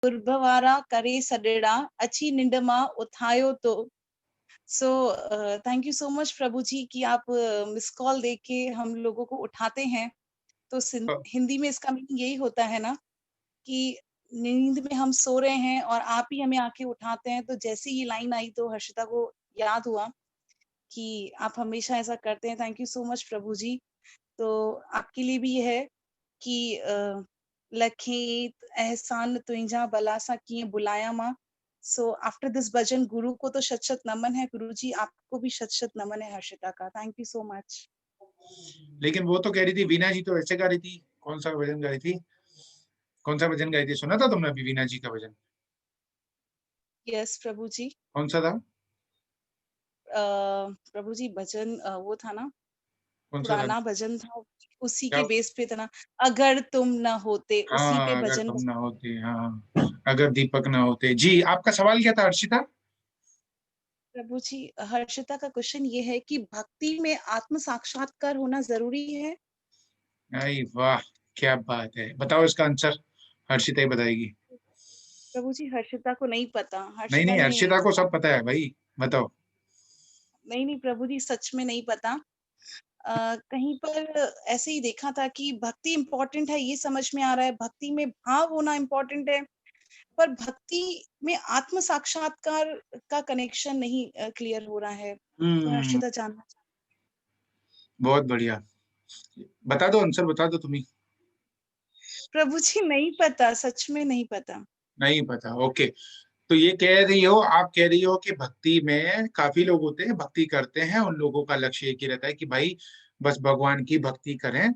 उर्भवारा करे सडेड़ा अच्छी निंड मां उठायो तो। So thank you so much Prabhu ji कि आप मिस कॉल देके हम लोगों को उठाते हैं। तो हिंदी में इसका मीनिंग यही होता है ना कि नींद में हम सो रहे हैं और आप ही हमें आके उठाते हैं। तो जैसे ये लाइन आई तो हर्षिता को याद हुआ कि आप हमेशा ऐसा करते हैं। Thank you so much Prabhu जी। तो आपके लिए भी ये है कि लखेत एहसान तुंहिंजा भलासा किए बुलाया मां। सो आफ्टर दिस भजन गुरु को तो शत शत नमन है। गुरु जी आपको भी शत शत नमन है हर्षिता का। Thank you so much. लेकिन वो तो कह रही थी, वीना जी तो ऐसे गा रही थी। कौन सा भजन गाई थी? कौन सा भजन गाई थी? सुना था तुमने अभी वीना जी का भजन? यस प्रभु जी। कौन सा था? प्रभु जी भजन वो था ना, कौन सा था? पुराना भजन था, उसी क्या? के बेस पे था ना, अगर तुम न होते, उसी पे हाँ, अगर भजन। तुम ना होते, हाँ, अगर दीपक ना होते। जी, आपका सवाल क्या था हर्षिता? प्रभु जी हर्षिता का क्वेश्चन ये है कि भक्ति में आत्म साक्षात्कार होना जरूरी है। अरे वाह, क्या बात है! बताओ इसका आंसर। हर्षिता ही बताएगी। प्रभु जी हर्षिता को नहीं पता। नहीं हर्षिता नहीं, ने हर्षिता को सब पता है भाई। बताओ। नहीं नहीं प्रभु जी सच में नहीं पता। कहीं पर ऐसे ही देखा था कि भक्ति इम्पोर्टेंट है, ये समझ में आ रहा है, भक्ति में भाव होना इम्पोर्टेंट है, पर भक्ति में आत्म साक्षात्कार का कनेक्शन नहीं क्लियर हो रहा है। तो हम्म, हर्षिता जानना बहुत बढ़िया। बता दो आंसर, बता दो तुम्ही। प्रभु जी नहीं पता, सच में नहीं पता। नहीं पता, ओके। तो ये कह रही हो, आप कह रही हो कि भक्ति में काफी लोग होते हैं, भक्ति करते हैं, उन लोगों का लक्ष्य एक ही रहता है कि भाई बस भगवान की भक्ति करें।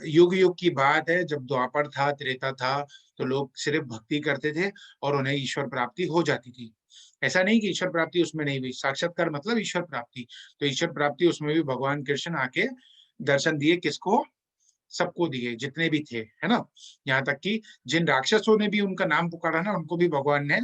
युग युग की बात है, जब द्वापर था, त्रेता था, तो लोग सिर्फ भक्ति करते थे और उन्हें ईश्वर प्राप्ति हो जाती थी। ऐसा नहीं कि ईश्वर प्राप्ति उसमें नहीं हुई। साक्षात्कार मतलब ईश्वर प्राप्ति। तो ईश्वर प्राप्ति उसमें भी भगवान कृष्ण आके दर्शन दिए, किसको? सबको दिए, जितने भी थे, है ना। यहाँ तक कि जिन राक्षसों ने भी उनका नाम पुकारा ना, उनको भी भगवान ने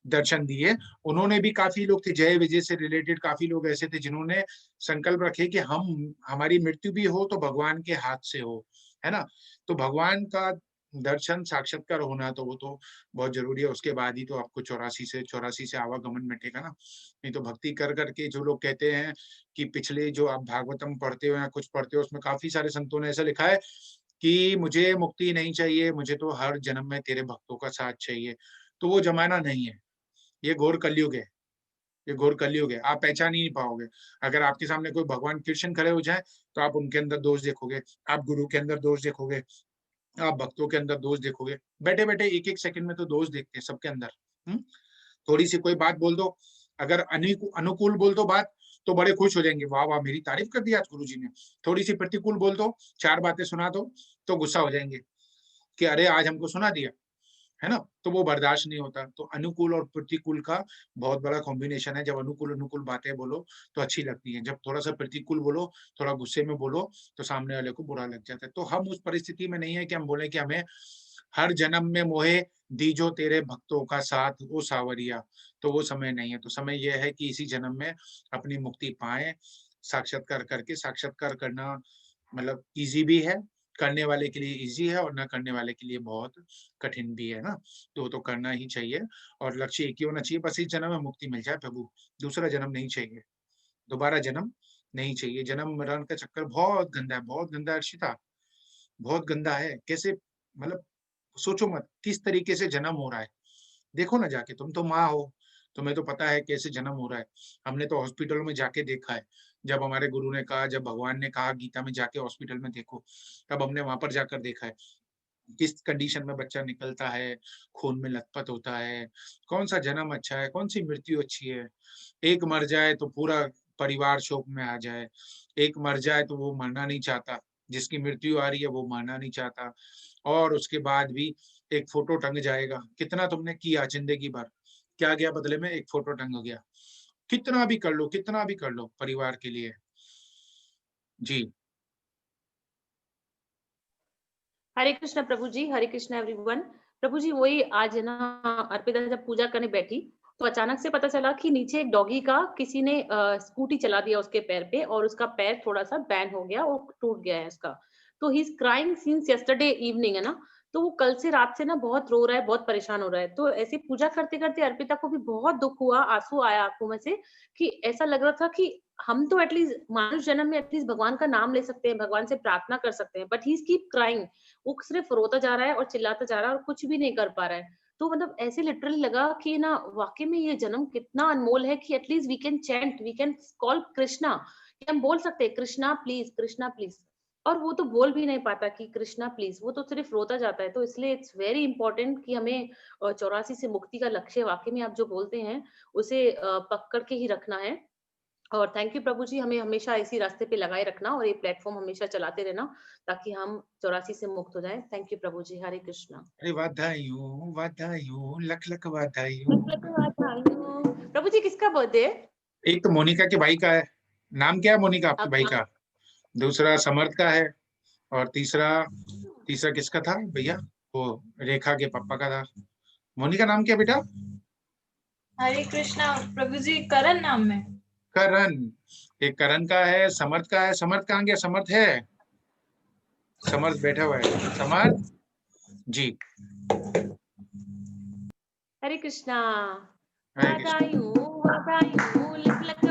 दर्शन दिए। उन्होंने भी, काफी लोग थे, जय विजय से रिलेटेड काफी लोग ऐसे थे जिन्होंने संकल्प रखे कि हम, हमारी मृत्यु भी हो तो भगवान के हाथ से हो, है ना। तो भगवान का दर्शन, साक्षात्कार होना तो वो तो बहुत जरूरी है। उसके बाद ही तो आपको चौरासी से आवागमन मिटेगा ना। नहीं तो भक्ति कर करके जो लोग कहते हैं कि पिछले जो आप भागवतम पढ़ते हो या कुछ पढ़ते हो, उसमें काफी सारे संतों ने ऐसा लिखा है कि मुझे मुक्ति नहीं चाहिए, मुझे तो हर जन्म में तेरे भक्तों का साथ चाहिए। तो वो जमाना नहीं है। ये घोर कलयुग है। ये घोर कलयुग है। आप पहचान ही नहीं पाओगे। अगर आपके सामने कोई भगवान कृष्ण खड़े हो जाए, तो आप उनके अंदर दोष देखोगे, आप गुरु के अंदर दोष देखोगे, आप भक्तों के अंदर दोष देखोगे। बैठे बैठे एक एक सेकंड में तो दोष देखते हैं सबके अंदर। थोड़ी सी कोई बात बोल दो, अगर अनुकूल बोल दो बात, तो बड़े खुश हो जाएंगे, वाह वाह मेरी तारीफ कर दी आज गुरुजी ने। थोड़ी सी प्रतिकूल बोल दो, चार बातें सुना दो, तो गुस्सा हो जाएंगे कि अरे आज हमको सुना दिया, है ना। तो वो बर्दाश्त नहीं होता। तो अनुकूल और प्रतिकूल का बहुत बड़ा कॉम्बिनेशन है। जब अनुकूल अनुकूल बातें बोलो तो अच्छी लगती है, जब थोड़ा सा प्रतिकूल बोलो, थोड़ा गुस्से में बोलो, तो सामने वाले को बुरा लग जाता है। तो हम उस परिस्थिति में नहीं है कि हम बोले कि हमें हर जन्म में मोहे दीजो तेरे भक्तों का साथ वो सावरिया। तो वो समय नहीं है। तो समय यह है कि इसी जन्म में अपनी मुक्ति पाए, साक्षात्कार करके। साक्षात्कार करना मतलब इजी भी है, करने वाले के लिए इजी है, और ना करने वाले के लिए बहुत कठिन भी है ना। तो करना ही चाहिए, और लक्ष्य एक ही होना चाहिए, बस इस जन्म में मुक्ति मिल जाए प्रभु। दूसरा जन्म नहीं चाहिए, दोबारा जन्म नहीं चाहिए। जन्म मरण का चक्कर बहुत गंदा है, बहुत गंदा है अर्षिता, बहुत गंदा है। कैसे, मतलब सोचो मत किस तरीके से जन्म हो रहा है। देखो ना जाके, तुम तो माँ हो, तुम्हें तो पता है कैसे जन्म हो रहा है। हमने तो हॉस्पिटलों में जाके देखा है। जब हमारे गुरु ने कहा, जब भगवान ने कहा गीता में जाके हॉस्पिटल में देखो, तब हमने वहां पर जाकर देखा है किस कंडीशन में बच्चा निकलता है, खून में लथपथ होता है। कौन सा जन्म अच्छा है, कौन सी मृत्यु अच्छी है। एक मर जाए तो पूरा परिवार शोक में आ जाए, एक मर जाए तो वो मरना नहीं चाहता, जिसकी मृत्यु आ रही है वो मरना नहीं चाहता, और उसके बाद भी एक फोटो टंग जाएगा। कितना तुमने किया जिंदगी भर, क्या गया बदले में? एक फोटो टंग गया। कितना भी कर लो, कितना भी कर लो परिवार के लिए। जी। हरे कृष्ण प्रभु जी, हरे कृष्ण एवरीवन। प्रभु जी वही आज है ना, अर्पिता जब पूजा करने बैठी तो अचानक से पता चला कि नीचे एक डॉगी का किसी ने स्कूटी चला दिया उसके पैर पे, और उसका पैर थोड़ा सा बैन हो गया और टूट गया है उसका। तो he is crying since yesterday evening, है ना। तो वो कल से रात से ना बहुत रो रहा है, बहुत परेशान हो रहा है। तो ऐसे पूजा करते-करते अर्पिता को भी बहुत दुःख हुआ, आँसू आया आँखों में से कि ऐसा लग रहा था कि हम तो एटलीस्ट मानुष जन्म में एटलीस्ट भगवान का नाम ले सकते हैं, भगवान से प्रार्थना कर सकते हैं, but he is keep crying. वो सिर्फ रोता जा रहा है और चिल्लाता जा रहा है और कुछ भी नहीं कर पा रहा है। तो मतलब ऐसे लिटरली लगा कि ना वाक़ई में ये जन्म कितना अनमोल है कि at least we can chant, we can call Krishna, कि हम बोल सकते हैं कृष्णा प्लीज़। और वो तो बोल भी नहीं पाता कि कृष्णा प्लीज, वो तो सिर्फ रोता जाता है। तो इसलिए इट्स वेरी इंपॉर्टेंट कि हमें 84 से मुक्ति का लक्ष्य वाकई में आप जो बोलते हैं उसे पकड़ के ही रखना है। और थैंक यू प्रभु जी, हमें हमेशा इसी रास्ते पे लगाए रखना और ये प्लेटफॉर्म हमेशा चलाते रहना ताकि हम 84 से मुक्त हो जाएं। थैंक यू प्रभु जी, हरे कृष्णा। अरे वाधायूं लख लख वाधायूं। प्रभु जी किसका बर्थडे है? एक तो मोनिका के भाई का है। नाम क्या है मोनिका आपके भाई का? दूसरा समर्थ का है और तीसरा किसका था भैया? वो रेखा के पापा का था। मोनिका नाम क्या बेटा? हरे कृष्णा प्रभु जी, करण नाम है। करण। एक करण का है, समर्थ का है। समर्थ कहाँ गया? समर्थ है, समर्थ बैठा हुआ है। समर्थ जी। हरे कृष्णा। हरे कृष्ण। वाधायूं लख लख